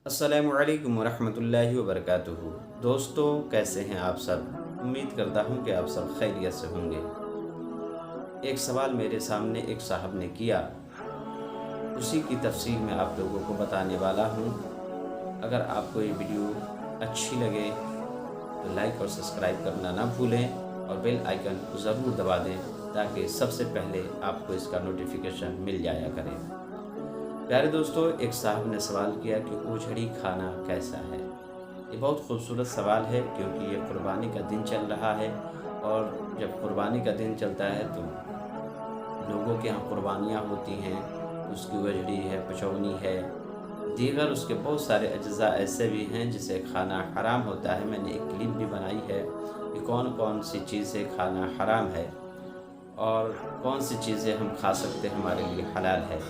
अस्सलामु अलैकुम वरहमतुल्लाहि वबरकातुहू। दोस्तों, कैसे हैं आप सब? उम्मीद करता हूं कि आप सब खैरियत से होंगे। एक सवाल मेरे सामने एक साहब ने किया, उसी की तफसील मैं आप लोगों को बताने वाला हूं। अगर आपको ये वीडियो अच्छी लगे तो लाइक और सब्सक्राइब करना ना भूलें और बेल आइकन को ज़रूर दबा दें ताकि सबसे पहले आपको इसका नोटिफिकेशन मिल जाया करे। प्यारे दोस्तों, एक साहब ने सवाल किया कि ओझड़ी खाना कैसा है। ये बहुत खूबसूरत सवाल है क्योंकि ये कुर्बानी का दिन चल रहा है और जब कुर्बानी का दिन चलता है तो लोगों के यहाँ कुर्बानियाँ होती हैं। उसकी ओझड़ी है, पचौनी है, दीगर उसके बहुत सारे अज्जा ऐसे भी हैं जिसे खाना हराम होता है। मैंने एक क्लिप भी बनाई है कि कौन कौन सी चीज़ें खाना हराम है और कौन सी चीज़ें हम खा सकते हैं, हमारे लिए हलाल है।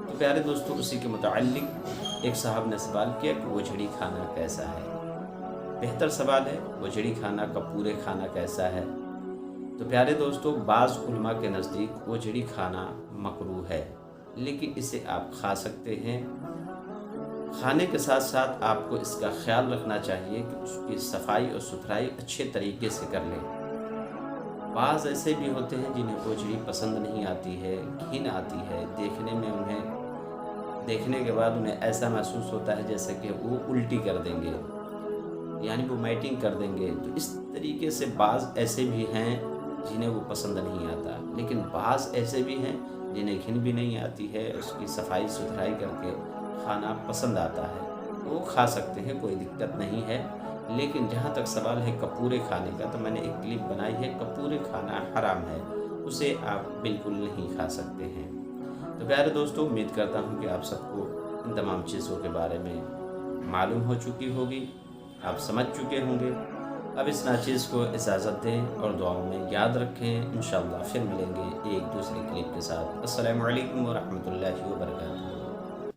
तो प्यारे दोस्तों, उसी के मुताल्लिक़ एक साहब ने सवाल किया कि ओझड़ी खाना कैसा है। बेहतर सवाल है, ओझड़ी खाना का पूरे खाना कैसा है। तो प्यारे दोस्तों, बाज़ उलमा के नज़दीक ओझड़ी खाना मकरूह है, लेकिन इसे आप खा सकते हैं। खाने के साथ साथ आपको इसका ख्याल रखना चाहिए कि उसकी सफाई और सुथराई अच्छे तरीके से कर लें। बाज़ ऐसे भी होते हैं जिन्हें ओझड़ी पसंद नहीं आती है, घिन आती है, देखने के बाद उन्हें ऐसा महसूस होता है जैसे कि वो उल्टी कर देंगे, यानी वो माइटिंग कर देंगे। तो इस तरीके से बाज़ ऐसे भी हैं जिन्हें वो पसंद नहीं आता, लेकिन बाज़ ऐसे भी हैं जिन्हें घिन भी नहीं आती है, उसकी सफाई सुथराई करके खाना पसंद आता है, वो खा सकते हैं, कोई दिक्कत नहीं है। लेकिन जहाँ तक सवाल है कपूरे खाने का, तो मैंने एक क्लिप बनाई है, कपूरे खाना हराम है, उसे आप बिल्कुल नहीं खा सकते हैं। तो प्यारे दोस्तों, उम्मीद करता हूँ कि आप सबको इन तमाम चीज़ों के बारे में मालूम हो चुकी होगी, आप समझ चुके होंगे। अब इस नाचीज़ को इजाज़त दें और दुआओं में याद रखें। इंशाअल्लाह फिर मिलेंगे एक दूसरी क्लिप के साथ। अस्सलामु अलैकुम वरहमतुल्लाहि वबरकातुहू।